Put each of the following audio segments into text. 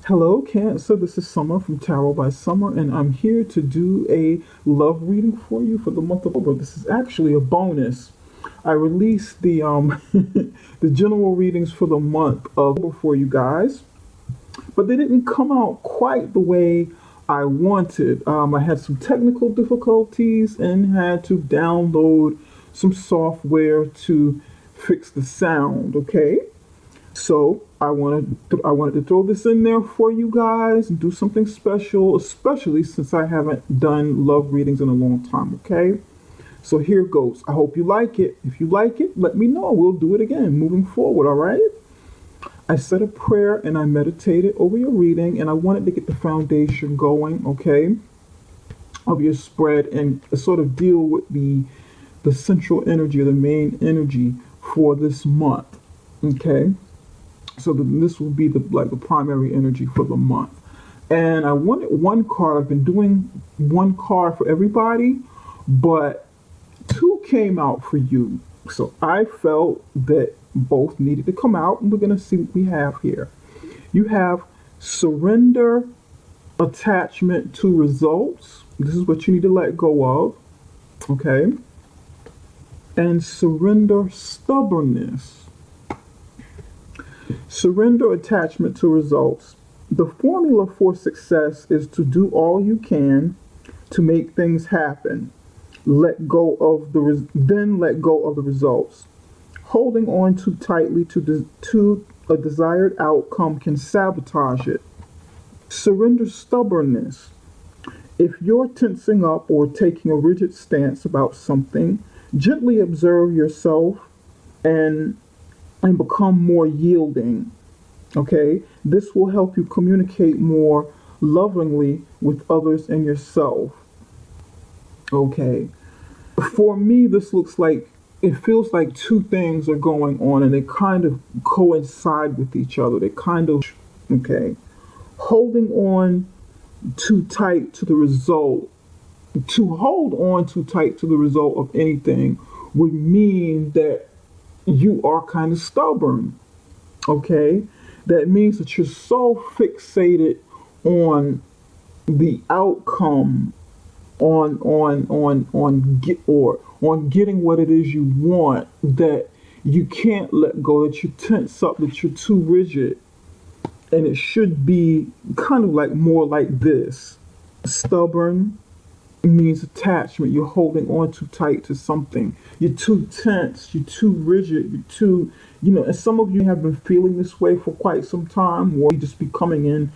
Hello, Cancer. This is Summer from Tarot by Summer, and I'm here to do a love reading for you for the month of October. This is actually a bonus. I released the the general readings for the month of October for you guys, but they didn't come out quite the way I wanted. I had some technical difficulties and had to download some software to fix the sound. Okay. So I wanted to throw this in there for you guys and do something special, especially since I haven't done love readings in a long time, okay? So here goes. I hope you like it. If you like it, let me know. We'll do it again moving forward, all right? I said a prayer and I meditated over your reading, and I wanted to get the foundation going, okay, of your spread and sort of deal with the central energy or the main energy for this month, okay? So this will be the primary energy for the month. And I wanted one card. I've been doing one card for everybody, but two came out for you. So I felt that both needed to come out, and we're going to see what we have here. You have surrender, attachment to results. This is what you need to let go of, okay? And surrender, stubbornness. Surrender, attachment to results. The formula for success is to do all you can to make things happen. Then let go of the results. Holding on too tightly to a desired outcome can sabotage it. Surrender, stubbornness. If you're tensing up or taking a rigid stance about something, gently observe yourself and become more yielding. Okay? This will help you communicate more lovingly with others and yourself. Okay. For me, this looks like it feels like two things are going on and they kind of coincide with each other. They kind of, okay. Holding on too tight to the result. To hold on too tight to the result of anything would mean that you are kind of stubborn, okay? That means that you're so fixated on the outcome, on getting what it is you want, that you can't let go, that you tense up, that you're too rigid. And it should be kind of like more like this. Stubborn means attachment. You're holding on too tight to something. You're too tense. You're too rigid. You're too, and some of you have been feeling this way for quite some time, or you just be coming in,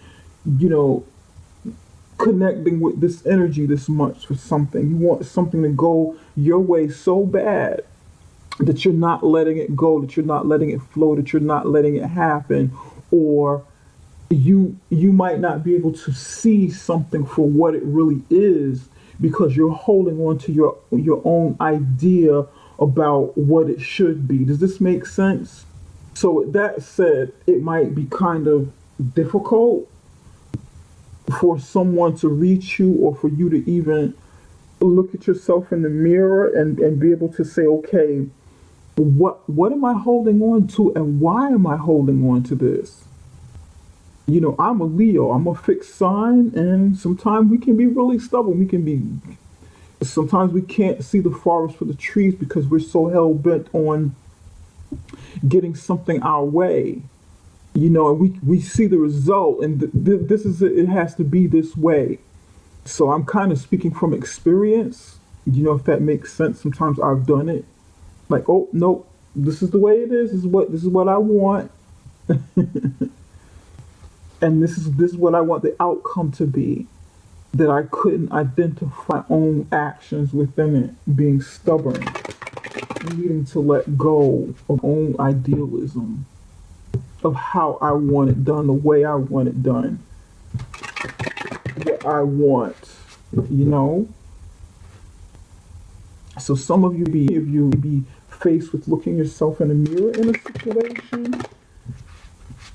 connecting with this energy this much for something. You want something to go your way so bad that you're not letting it go, that you're not letting it flow, that you're not letting it happen, or you might not be able to see something for what it really is because you're holding on to your own idea about what it should be. Does this make sense? So with that said, it might be kind of difficult for someone to reach you or for you to even look at yourself in the mirror and be able to say, okay, what am I holding on to and why am I holding on to this? I'm a Leo, I'm a fixed sign, and sometimes we can be really stubborn. Sometimes we can't see the forest for the trees because we're so hell bent on getting something our way. And we see the result, and this is it. It has to be this way. So I'm kind of speaking from experience, if that makes sense. Sometimes I've done it. Like, oh, no, this is the way it is. This is what I want. And this is what I want the outcome to be, that I couldn't identify my own actions within it, being stubborn, needing to let go of own idealism, of how I want it done, the way I want it done, what I want, So some of you be faced with looking yourself in the mirror in a situation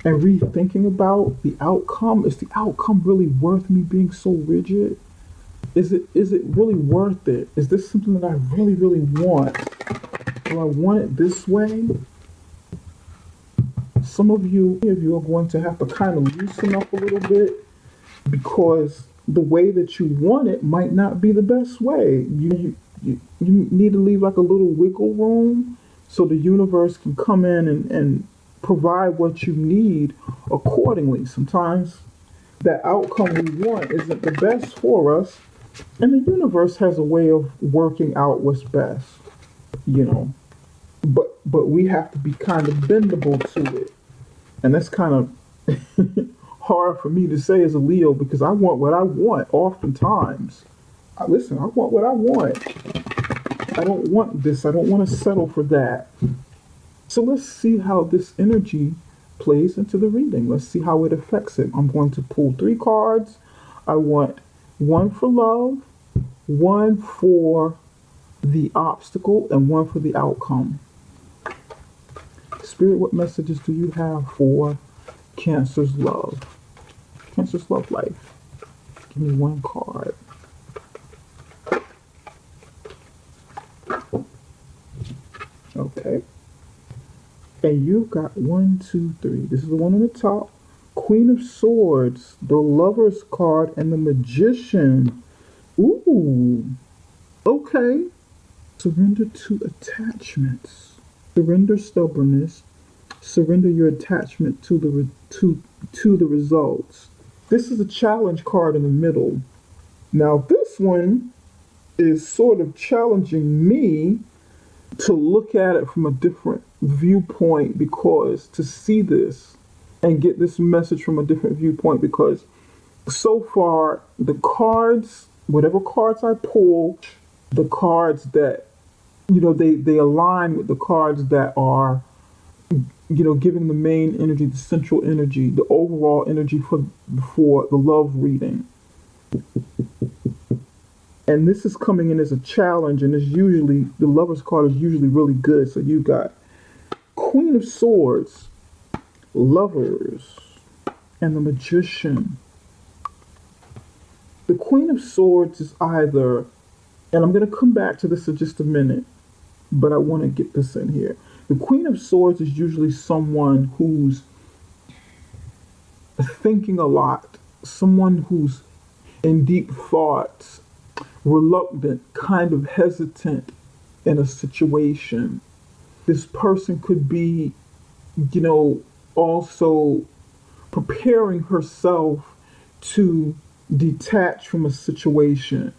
and rethinking about the outcome. Is the outcome really worth me being so rigid? Is it really worth it? Is this something that I really, really want? Do I want it this way? some of you are going to have to kind of loosen up a little bit because the way that you want it might not be the best way. You need to leave like a little wiggle room so the universe can come in and provide what you need accordingly. Sometimes that outcome we want isn't the best for us, and the universe has a way of working out what's best, you know. But we have to be kind of bendable to it, and that's kind of hard for me to say as a Leo because I want what I want. Oftentimes, listen, I want what I want. I don't want this. I don't want to settle for that. So let's see how this energy plays into the reading. Let's see how it affects it. I'm going to pull 3 cards. I want one for love, one for the obstacle, and one for the outcome. Spirit, what messages do you have for Cancer's love? Cancer's love life. Give me one card. Okay. And you've got 1, 2, 3. This is the one on the top. Queen of Swords, the Lover's card, and the Magician. Ooh. Okay. Surrender to attachments. Surrender stubbornness. Surrender your attachment to the results. This is a challenge card in the middle. Now this one is sort of challenging me to look at it from a different viewpoint, because to see this and get this message from a different viewpoint, because so far the cards, whatever cards I pull, the cards that, you know, they align with the cards that are, you know, giving the main energy, the central energy, the overall energy for the love reading. And this is coming in as a challenge, and it's usually, the Lover's card is usually really good. So you've got Queen of Swords, Lovers, and the Magician. The Queen of Swords is either, and I'm going to come back to this in just a minute, but I want to get this in here. The Queen of Swords is usually someone who's thinking a lot, someone who's in deep thoughts, reluctant, kind of hesitant in a situation. This person could be, you know, also preparing herself to detach from a situation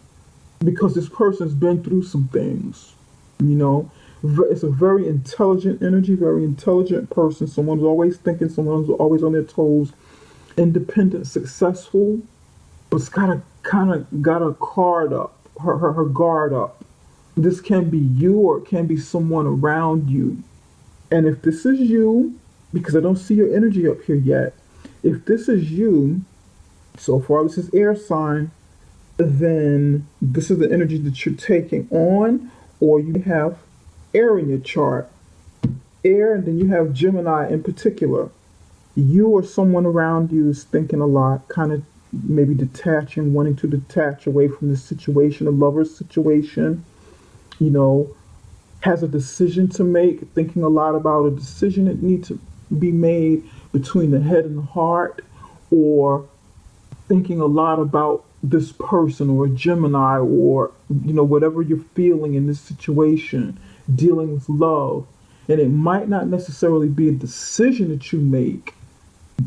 because this person's been through some things, you know. It's a very intelligent energy, very intelligent person. Someone's always thinking, someone's always on their toes, independent, successful, but's kind of got a guard up, her guard up. This can be you or it can be someone around you. And if this is you, because I don't see your energy up here yet, if this is you, so far this is air sign, then this is the energy that you're taking on, or you have air in your chart. Air, and then you have Gemini in particular. You or someone around you is thinking a lot, kind of maybe detaching, wanting to detach away from the situation, a lover's situation, you know, has a decision to make, thinking a lot about a decision that needs to be made between the head and the heart, or thinking a lot about this person or a Gemini, or, you know, whatever you're feeling in this situation, dealing with love. And it might not necessarily be a decision that you make,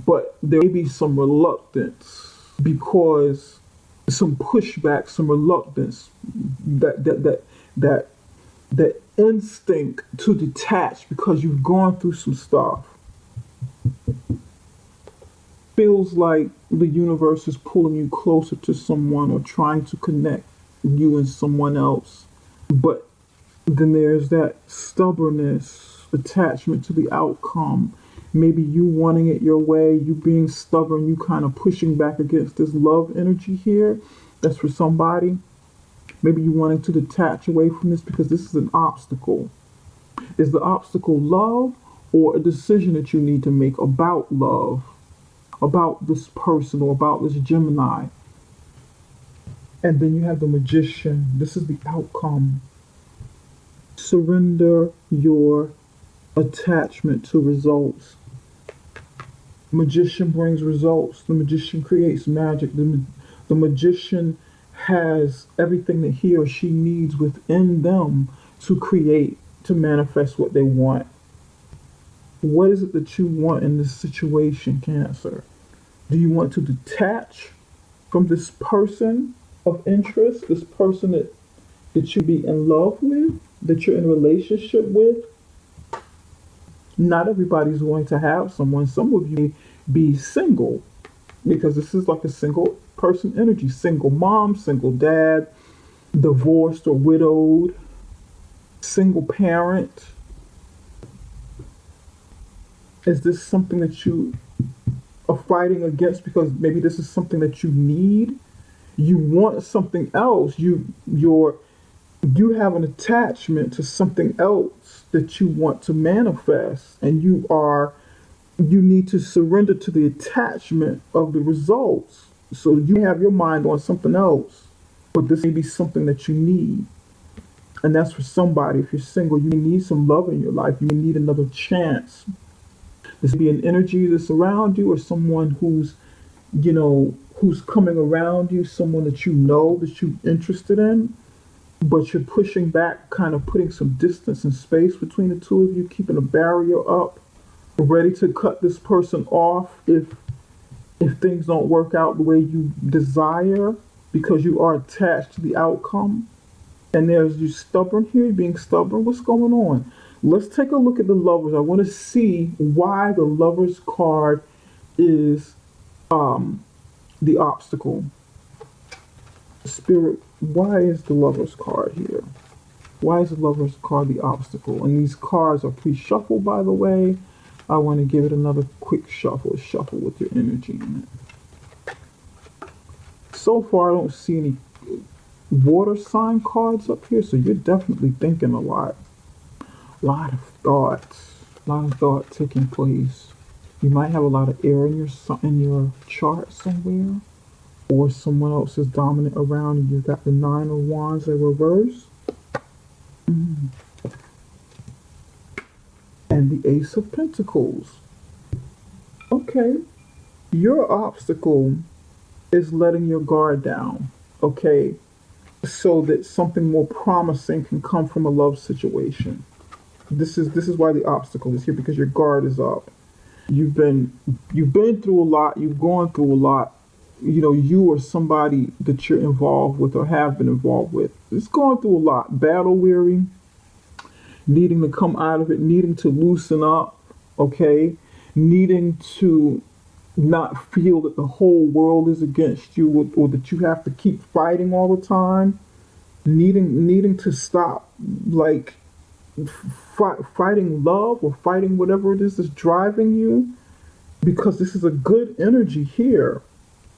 but there may be some reluctance, because some pushback, some reluctance, that instinct to detach because you've gone through some stuff. Feels like the universe is pulling you closer to someone or trying to connect you and someone else. But then there's that stubbornness, attachment to the outcome. Maybe you wanting it your way, you being stubborn, you kind of pushing back against this love energy here. That's for somebody. Maybe you wanting to detach away from this because this is an obstacle. Is the obstacle love or a decision that you need to make about love, about this person or about this Gemini? And then you have the Magician. This is the outcome. Surrender your attachment to results. Magician brings results. The magician creates magic. The magician has everything that he or she needs within them to create, to manifest what they want. What is it that you want in this situation, Cancer? Do you want to detach from this person of interest, this person that you be in love with, that you're in a relationship with? Not everybody's going to have someone. Some of you may be single because this is like a single person energy, single mom, single dad, divorced or widowed, single parent. Is this something that you are fighting against because maybe this is something that you need? You want something else. You have an attachment to something else that you want to manifest, and you need to surrender to the attachment of the results. So you have your mind on something else, but this may be something that you need. And that's for somebody. If you're single, you need some love in your life. You need another chance. This be an energy that's around you, or someone who's coming around you, someone that that you're interested in, but you're pushing back, kind of putting some distance and space between the two of you, keeping a barrier up, ready to cut this person off if things don't work out the way you desire, because you are attached to the outcome. And there's you stubborn here, being stubborn. What's going on? Let's take a look at the lovers. I want to see why the lovers card is the obstacle. Spirit, why is the lovers card here? Why is the lovers card the obstacle? And these cards are pre-shuffled, by the way. I want to give it another quick shuffle with your energy in it. So far, I don't see any water sign cards up here, so you're definitely thinking a lot. A lot of thought taking place. You might have a lot of air in your chart somewhere, or someone else is dominant around, and you've got the Nine of Wands in reverse. And the Ace of Pentacles. Okay. Your obstacle is letting your guard down, okay? So that something more promising can come from a love situation. This is why the obstacle is here, because your guard is up. You've been through a lot, you've gone through a lot. You or somebody that you're involved with or have been involved with is going through a lot. Battle weary, needing to come out of it, needing to loosen up, okay? Needing to not feel that the whole world is against you, or that you have to keep fighting all the time. Needing to stop, like, fighting love or fighting whatever it is that's driving you, because this is a good energy here.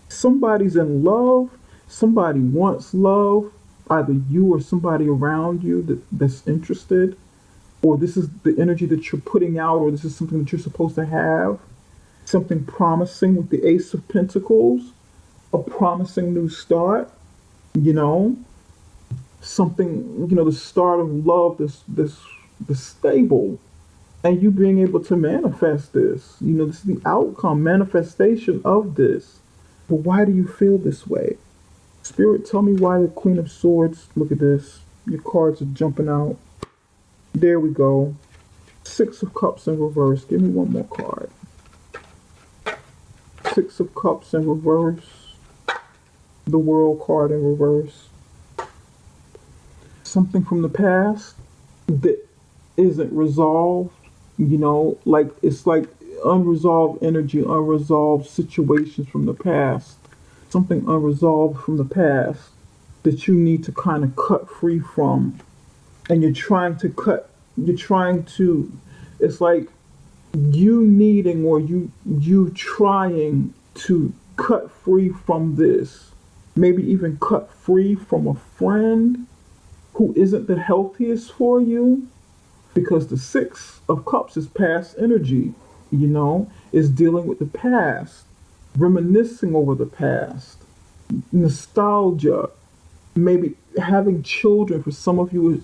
Somebody's in love, somebody wants love, either you or somebody around you that's interested, or this is the energy that you're putting out, or this is something that you're supposed to have, something promising with the Ace of Pentacles, a promising new start, something, the start of love, this stable, and you being able to manifest this. This is the outcome, manifestation of this. But why do you feel this way? Spirit, tell me why the Queen of Swords. Look at this. Your cards are jumping out. There we go. Six of Cups in reverse. Give me one more card. Six of Cups in reverse. The World card in reverse. Something from the past that isn't resolved. It's like unresolved energy, unresolved situations from the past. Something unresolved from the past that you need to kind of cut free from. And it's like you needing, or you trying to cut free from this. Maybe even cut free from a friend who isn't the healthiest for you, because the Six of Cups is past energy, is dealing with the past, reminiscing over the past, nostalgia, maybe having children. For some of you,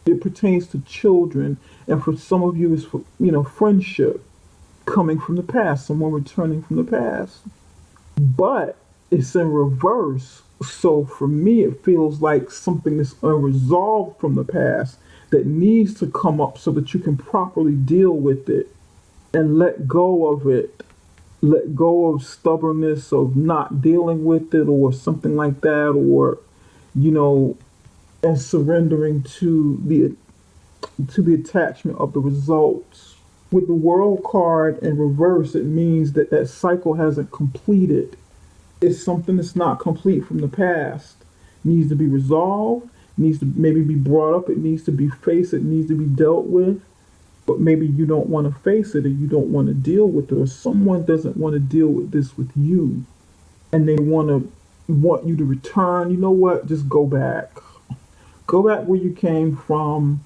it pertains to children, and for some of you, it's for friendship. coming from the past, someone returning from the past. But it's in reverse. So for me, it feels like something that's unresolved from the past that needs to come up so that you can properly deal with it and let go of it. Let go of stubbornness of not dealing with it or something like that, or, you know, and surrendering to the attachment of the results. With the world card in reverse, it means that that cycle hasn't completed. It's something that's not complete from the past. It needs to be resolved, needs to maybe be brought up, it needs to be faced, it needs to be dealt with. But maybe you don't want to face it or you don't want to deal with it, or someone doesn't want to deal with this with you and they want you to return. You know what? Just go back. Go back where you came from.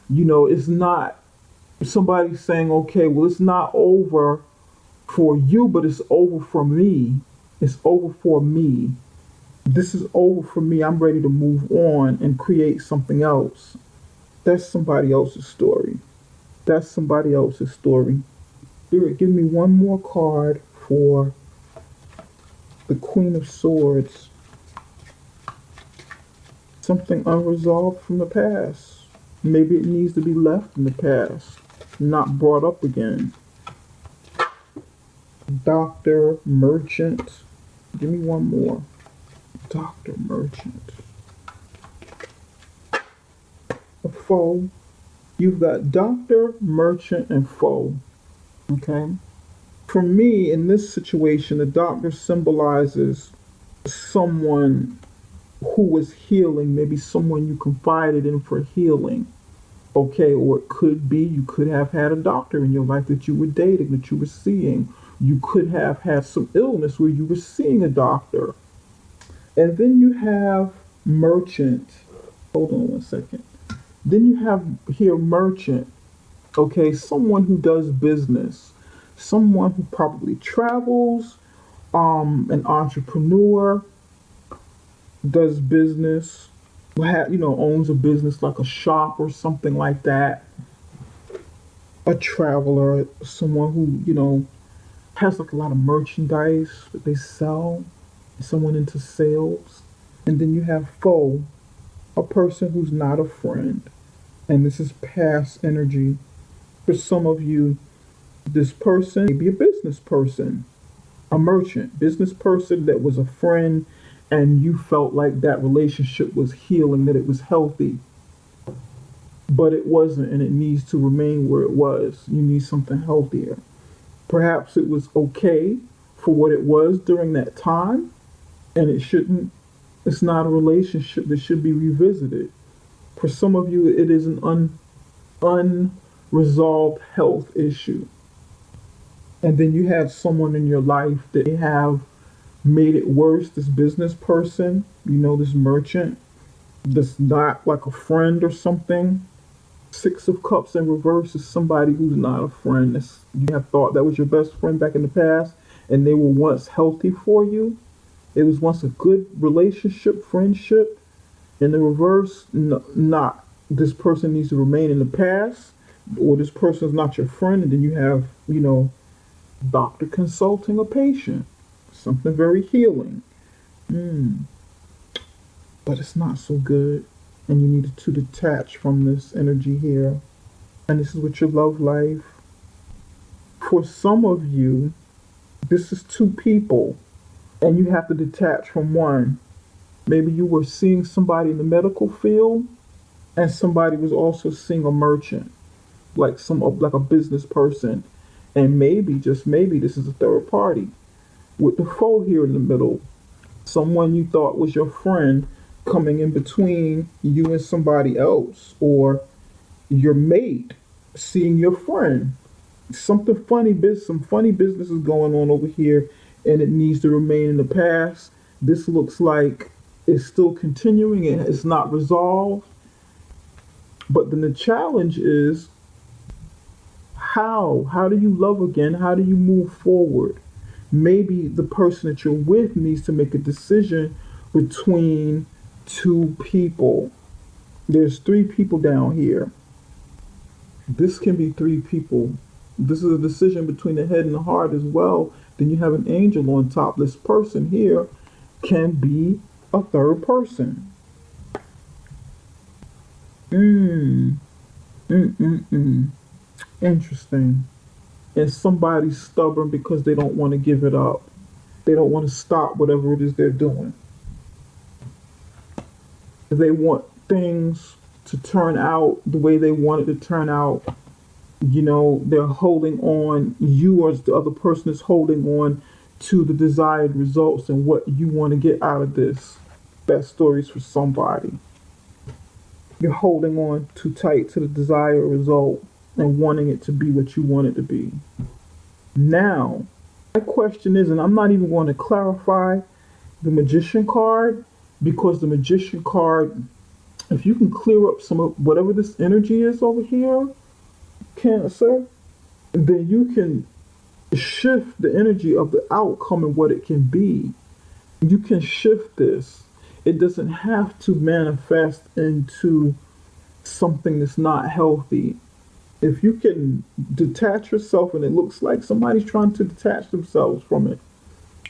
You know, it's not somebody saying, okay, well, it's not over for you, but it's over for me. It's over for me. This is over for me. I'm ready to move on and create something else. That's somebody else's story. That's somebody else's story. Spirit, give me one more card for the Queen of Swords. Something unresolved from the past. Maybe it needs to be left in the past, not brought up again. Doctor, Merchant. Give me one more. Doctor, Merchant. A Foe. You've got Doctor, Merchant, and Foe. Okay? For me, in this situation, the Doctor symbolizes someone who was healing, maybe someone you confided in for healing. Okay, or it could be you could have had a doctor in your life that you were dating, that you were seeing. You could have had some illness where you were seeing a doctor. And then you have Merchant. Hold on one second. Then you have here Merchant. Okay, someone who does business. Someone who probably travels, an entrepreneur, does business, owns a business like a shop or something like that. A traveler, someone who, has like a lot of merchandise that they sell, someone into sales. And then you have Foe, a person who's not a friend. And this is past energy. For some of you, this person may be a business person, a merchant, business person that was a friend, and you felt like that relationship was healing, that it was healthy. But it wasn't, and it needs to remain where it was. You need something healthier. Perhaps it was okay for what it was during that time, and it's not a relationship that should be revisited. For some of you, it is an unresolved health issue. And then you have someone in your life that may have made it worse, this business person, this merchant, that's not like a friend or something. Six of Cups in reverse is somebody who's not a friend. You have thought that was your best friend back in the past, and they were once healthy for you. It was once a good relationship, friendship. In the reverse, not. This person needs to remain in the past, or this person is not your friend, and then you have, doctor consulting a patient. Something very healing. But it's not so good. And you need to detach from this energy here. And this is with your love life. For some of you, this is two people. And you have to detach from one. Maybe you were seeing somebody in the medical field, and somebody was also seeing a merchant, like a business person. And maybe, just maybe, this is a third party. With the Foe here in the middle, someone you thought was your friend coming in between you and somebody else, or your mate seeing your friend. Some funny business is going on over here, and it needs to remain in the past. This looks like it's still continuing and it's not resolved. But then the challenge is, how do you love again? How do you move forward? Maybe the person that you're with needs to make a decision between two people. There's three people down here. This can be three people. this is a decision between the head and the heart as well. Then you have an angel on top. This person here can be a third person. Interesting. And somebody's stubborn because they don't want to give it up. They don't want to stop whatever it is they're doing. They want things to turn out the way they want it to turn out. You know, they're holding on, you or the other person is holding on to the desired results and what you want to get out of this. That story's for somebody. You're holding on too tight to the desired result and wanting it to be what you want it to be. Now, my question is, and I'm not even going to clarify the Magician card, because the Magician card, if you can clear up some of whatever this energy is over here, Cancer, then you can shift the energy of the outcome and what it can be. You can shift this. It doesn't have to manifest into something that's not healthy. If you can detach yourself, and it looks like somebody's trying to detach themselves from it.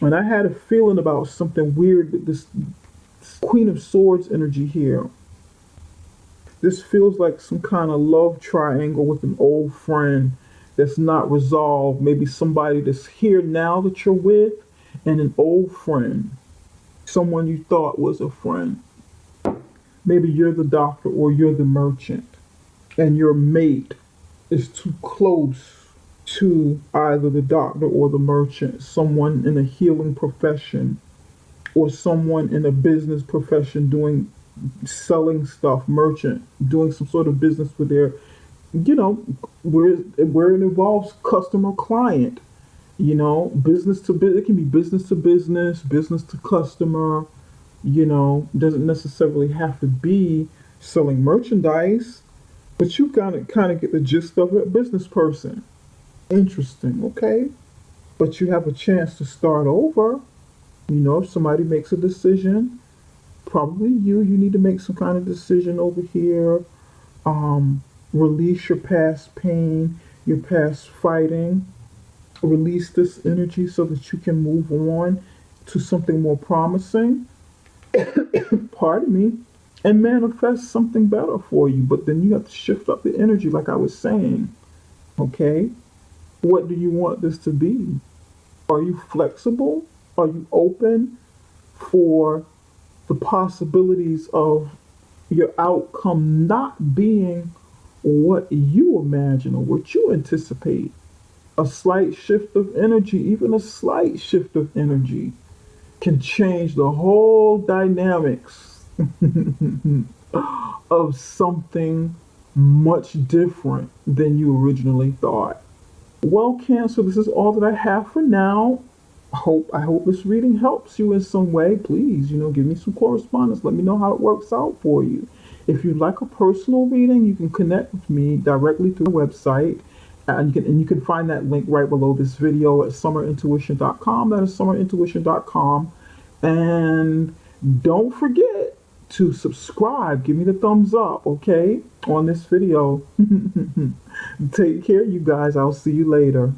And I had a feeling about something weird with this Queen of Swords energy here. This feels like some kind of love triangle with an old friend that's not resolved. Maybe somebody that's here now that you're with, and an old friend. Someone you thought was a friend. Maybe you're the doctor or you're the merchant, and your mate is too close to either the doctor or the merchant. Someone in a healing profession, or someone in a business profession doing selling stuff, merchant, doing some sort of business with their, you know, where it involves customer client, you know, business to business. It can be business to business, business to customer, you know, doesn't necessarily have to be selling merchandise, but you gotta kind of get the gist of it. Business person. Interesting, okay? But you have a chance to start over. You know, if somebody makes a decision, probably you need to make some kind of decision over here. Release your past pain, your past fighting. Release this energy so that you can move on to something more promising. Pardon me. And manifest something better for you. But then you have to shift up the energy, like I was saying. Okay? What do you want this to be? Are you flexible? Are you open for the possibilities of your outcome not being what you imagine or what you anticipate? A slight shift of energy, even a slight shift of energy, can change the whole dynamics of something much different than you originally thought. Well, Cancer, this is all that I have for now. I hope this reading helps you in some way. Please, you know, give me some correspondence. Let me know how it works out for you. If you'd like a personal reading, you can connect with me directly through the website. And you can find that link right below this video at summerintuition.com. That is summerintuition.com. And don't forget to subscribe. Give me the thumbs up, okay, on this video. Take care, you guys. I'll see you later.